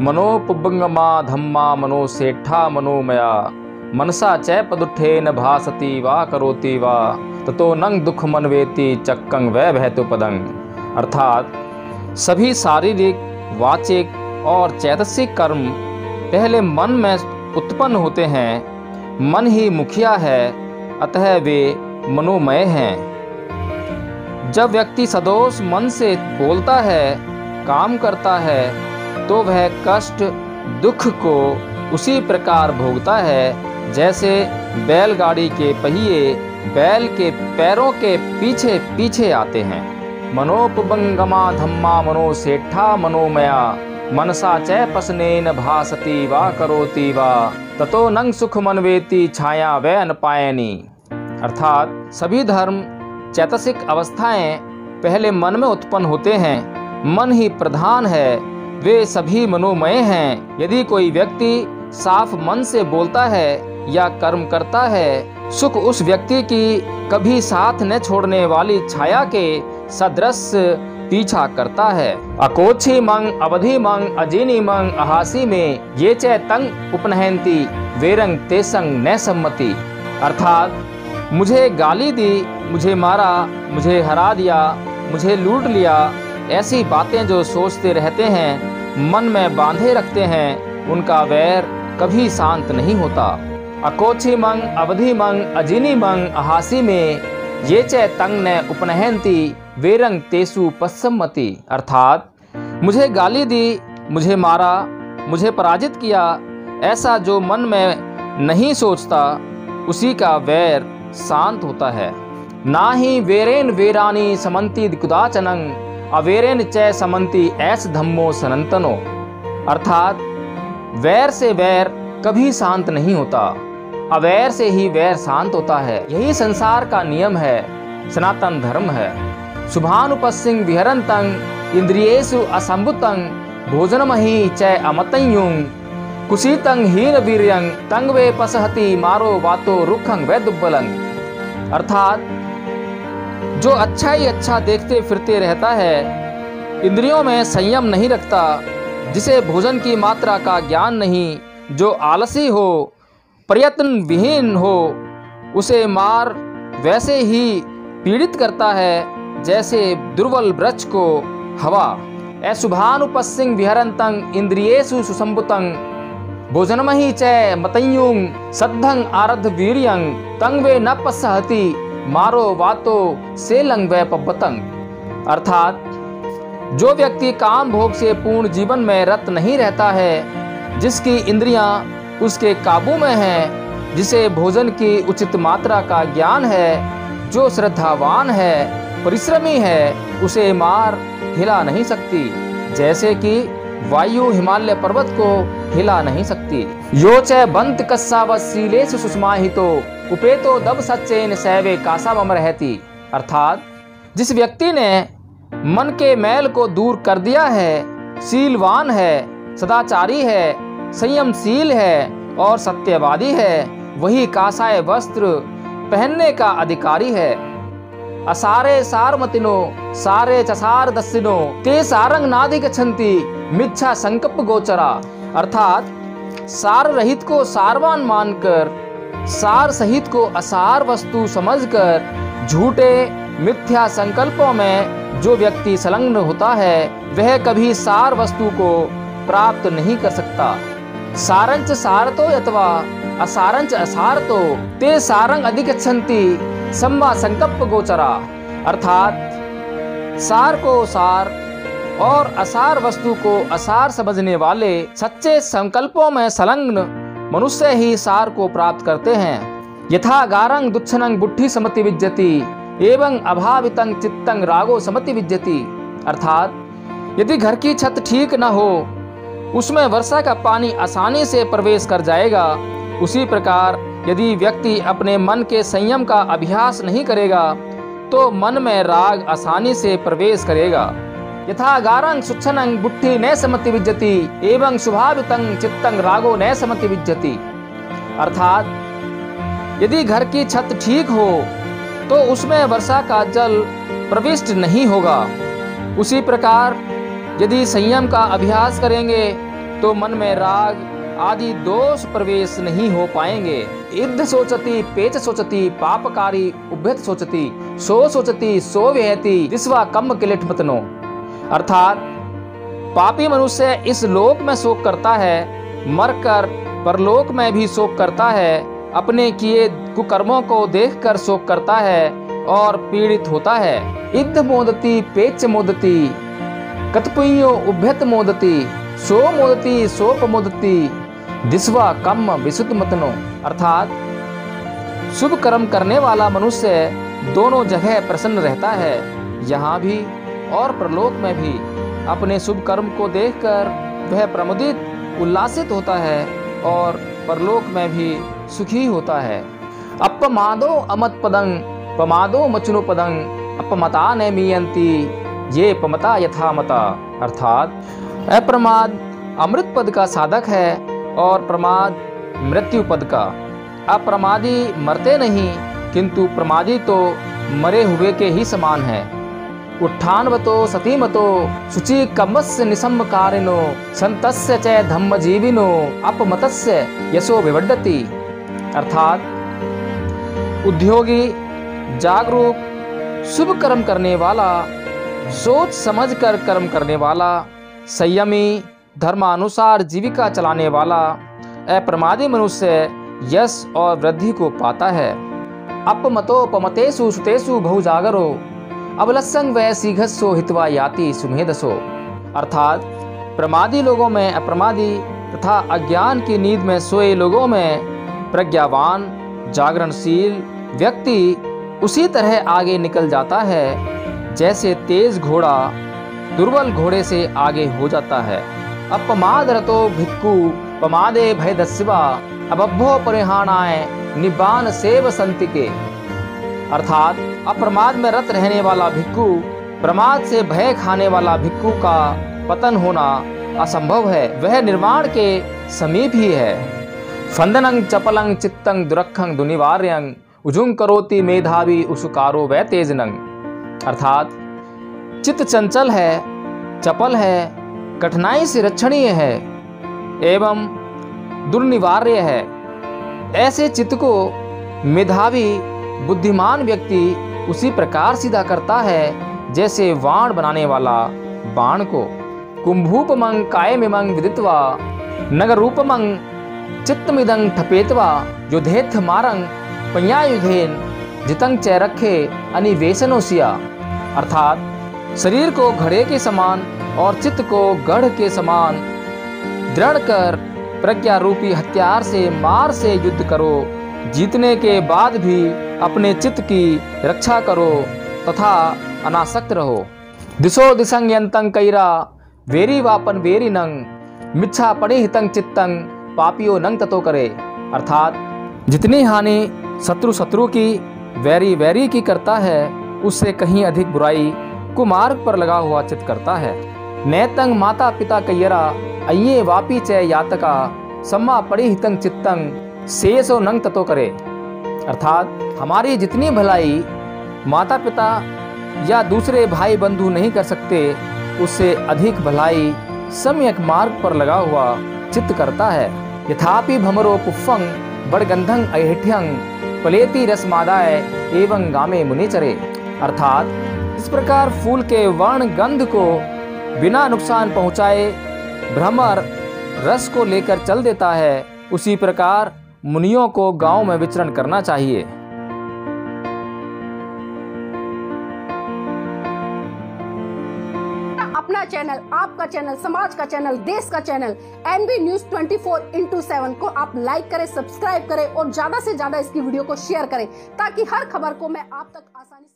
मनोपुब्बंगमा धम्मा मनोसेठा मनोमया मनसा च पदुत्थेन भासति वा करोति वा ततो नंग दुख मनवेति चक्कं वै भयतु पदं। अर्थात सभी शारीरिक, वाचिक और चैतसिक कर्म पहले मन में उत्पन्न होते हैं। मन ही मुखिया है, अतः वे मनोमय हैं। जब व्यक्ति सदोष मन से बोलता है, काम करता है, तो वह कष्ट दुख को उसी प्रकार भोगता है जैसे बैलगाड़ी के पहिए बैल के पैरों के पीछे पीछे आते हैं। मनोपुब्बंगमा धम्मा मनोसेठा मनोमया मनसा च पसनेन भासति वा करोति वा ततो नंग सुख मनवेति छाया वै अनपायनी। अर्थात सभी धर्म चैतसिक अवस्थाएं पहले मन में उत्पन्न होते हैं। मन ही प्रधान है, वे सभी मनोमय हैं। यदि कोई व्यक्ति साफ मन से बोलता है या कर्म करता है, सुख उस व्यक्ति की कभी साथ न छोड़ने वाली छाया के सदृश पीछा करता है। अकोच्छी मंग अवधि मंग अजीनी मंग अहासी में ये च तंग उपनहंती वेरंग तेसंग न सम्मति। अर्थात मुझे गाली दी, मुझे मारा, मुझे हरा दिया, मुझे लूट लिया, ऐसी बातें जो सोचते रहते हैं, मन में बांधे रखते हैं, उनका वैर कभी शांत नहीं होता। अकोच्छी मंग अवधि मंग अजीनी मंग अहासी में ये च तंग न उपनहंती वेरंग तेसु पस्सम्मति। अर्थात मुझे गाली दी, मुझे मारा, मुझे पराजित किया, ऐसा जो मन में नहीं सोचता उसी का वैर शांत होता है। ना ही वेरेन वेरानी समंती कुदाचनंग अवेरेन च समंती ऐस धम्मो सनंतनो। अर्थात वैर से वैर कभी शांत नहीं होता, अवैर से ही वैर शांत होता है। यही संसार का नियम है, सनातन धर्म है। शुभानुपस्सिंग विहरंतं इंद्रियेषु असंभुतं भोजनमहि च अमतयुं कुशीतं हीन वीर्यं तंग वे पसहति मारो वातो रुखं वै दुब्बलं। अर्थात जो अच्छा ही अच्छा देखते फिरते रहता है, इंद्रियों में संयम नहीं रखता, जिसे भोजन की मात्रा का ज्ञान नहीं, जो आलसी हो, प्रयत्न विहीन हो, उसे मार वैसे ही पीड़ित करता है जैसे दुर्बल वृक्ष को हवा। अशुभानुपस्सिंग विहरंतं इंद्रियेषु सुसंभुतं भोजनमहि च मतयुं सद्धं आरद्ध वीर्यं तंग वे न पस्सहति मारो वातो से लंग वै पब्बतंग। अर्थात जो व्यक्ति काम भोग से पूर्ण जीवन में रत नहीं रहता है, जिसकी इंद्रियां उसके काबू में हैं, जिसे भोजन की उचित मात्रा का ज्ञान है, जो श्रद्धावान है, परिश्रमी है, उसे मार हिला नहीं सकती, जैसे कि वायु हिमालय पर्वत को हिला नहीं सकती। यो च बंत कस्सावत सीलेषु सुषमाहितो उपेतो दब सच्चेन सैवे कासावम रहती। अर्थात जिस व्यक्ति ने मन के मैल को दूर कर दिया है, शीलवान है, सदाचारी है, संयमशील है और सत्यवादी है, वही कासाय वस्त्र पहनने का अधिकारी है। असारे सारमतिनो सारे चसार दस्सिनो ते सारंग नादि गच्छन्ति मिच्छा संकल्प गोचरा। अर्थात सार रहित को सारवान मानकर, सार सहित को असार वस्तु समझकर झूठे मिथ्या संकल्पों में जो व्यक्ति संलग्न होता है, वह कभी सार वस्तु को प्राप्त नहीं कर सकता। सारंच सारतो अथवा असारंच असारतो ते सारंग अधिगच्छन्ति सम्मा संकल्प गोचरा। अर्थात सार को सार और असार वस्तु को असार समझने वाले सच्चे संकल्पों में संलग्न मनुष्य ही सार को प्राप्त करते हैं। यथा गारंग दुच्छनंग बुद्धि समति विज्जति एवं अभावितं चित्तं रागो समति विज्जति। अर्थात यदि घर की छत ठीक न हो, उसमें वर्षा का पानी आसानी से प्रवेश कर जाएगा, उसी प्रकार यदि व्यक्ति अपने मन के संयम का अभ्यास नहीं करेगा तो मन में राग आसानी से प्रवेश करेगा। यथा गारंग सुच्छनंग बुद्धि न समति विज्जति एवं शुभावितं चित्तं रागो न समति विज्जति। अर्थात यदि घर की छत ठीक हो, तो उसमें वर्षा का जल प्रविष्ट नहीं होगा। उसी प्रकार यदि संयम का अभ्यास करेंगे तो मन में राग आदि दोष प्रवेश नहीं हो पाएंगे। इद्ध सोचती पेच सोचती पापकारी उभ्यत सोचती सो सोचती सो विहति दिस्वा कम किलिठ मतनो। अर्थात पापी मनुष्य इस लोक में शोक करता है, मरकर परलोक में भी शोक करता है, अपने किए कुकर्मों को देखकर शोक करता है और पीड़ित होता है। इद्ध मोदती पेच मोदती कतपुयो उभ्यत मोदती सो मोदती सोप मोदती दिस्वा कम विसुत मतनो। अर्थात शुभ कर्म करने वाला मनुष्य दोनों जगह प्रसन्न रहता है, यहाँ भी और परलोक में भी। अपने शुभ कर्म को देखकर वह प्रमुदित उल्लासित होता है और परलोक में भी सुखी होता है। अपमादो अमत पदंग पमादो मचनो पदंग अपमता नैमीयंती ये पमता यथामता। अर्थात अप्रमाद अमृत पद का साधक है और प्रमाद मृत्यु पद का। अप्रमादी मरते नहीं, किंतु प्रमादी तो मरे हुए के ही समान है। उत्थानवतो सतीमतो शुचि कमस्य निसम्मकारिनो संतस्य च धम्म जीविनो अपमतस्य यशो विवर्धति। अर्थात उद्योगी, जागरूक, शुभ कर्म करने वाला, सोच समझकर कर्म करने वाला, संयमी, धर्मानुसार जीविका चलाने वाला अप्रमादी मनुष्य यश और वृद्धि को पाता है। अपमतो पमतेषु सुतेषु बहुजागरो अबलसंग वै शीघ्रसो हित्वा याति सुमेधसो। अर्थात प्रमादी लोगों में अप्रमादी तथा अज्ञान की नींद में सोए लोगों में प्रज्ञावान जागरणशील व्यक्ति उसी तरह आगे निकल जाता है जैसे तेज घोड़ा दुर्बल घोड़े से आगे हो जाता है। अपमाद रतो भिक्खु पमादे भय दस्वा अबभ्यो परिहानाय निबान सेव संतिके। अर्थात अप्रमाद में रत रहने वाला भिक्खु, प्रमाद से भय खाने वाला भिक्खु का पतन होना असंभव है, वह निर्वाण के समीप ही है। फंदनंग चपलंग चित्तंग दुरखंग दुनिवार्यंग उजुंग करोति मेधावी उसुकारो वै तेजनंग। अर्थात चित्त चंचल है, चपल है, कठिनाई से रक्षणीय है एवं दुर्निवार्य है। ऐसे चित्त को मेधावी बुद्धिमान व्यक्ति उसी प्रकार सीधा करता है जैसे वाण बनाने वाला बाण को। कुंभूपमंग कायमिमंग विदित्वा नगरूपमंग चित्तमिदंग ठपेत्वा युधेथ मारंग पयायुधेन जितंग च रखे अनिवेशनोसिया। अर्थात शरीर को घड़े के समान और चित्त को गढ़ के समान दृढ़ कर प्रज्ञा रूपी हथियार से मार से युद्ध करो, जीतने के बाद भी अपने चित्त की रक्षा करो तथा अनासक्त रहो। दिशो दिशंग यंतंग कैरा वेरी वापन वेरी नंग मिच्छा पड़े हितंग चित्तंग पापियो नंग ततो करे। अर्थात जितनी हानि शत्रु की वैरी वैरी की करता है उससे कहीं अधिक बुराई कुमार्ग पर लगा हुआ चित्त करता है। नैतंग माता पिता कैयरा अये वापी च यातका सम्मा पड़े हितंग चित्तंग शेषो नंग ततो करे। अर्थात हमारी जितनी भलाई माता पिता या दूसरे भाई बंधु नहीं कर सकते उससे अधिक भलाई सम्यक मार्ग पर लगा हुआ चित्त करता है। यथापि भमरो पुफ्फंग बड़गंधंग अहिठ्यंग पलेती रसमादाय एवं गामे मुनिचरे। अर्थात इस प्रकार फूल के वर्ण गंध को बिना नुकसान पहुँचाए भ्रमर रस को लेकर चल देता है, उसी प्रकार मुनियों को गांव में विचरण करना चाहिए। अपना चैनल, आपका चैनल, समाज का चैनल, देश का चैनल एनबी न्यूज 24/7 को आप लाइक करें, सब्सक्राइब करें और ज्यादा से ज्यादा इसकी वीडियो को शेयर करें ताकि हर खबर को मैं आप तक आसानी से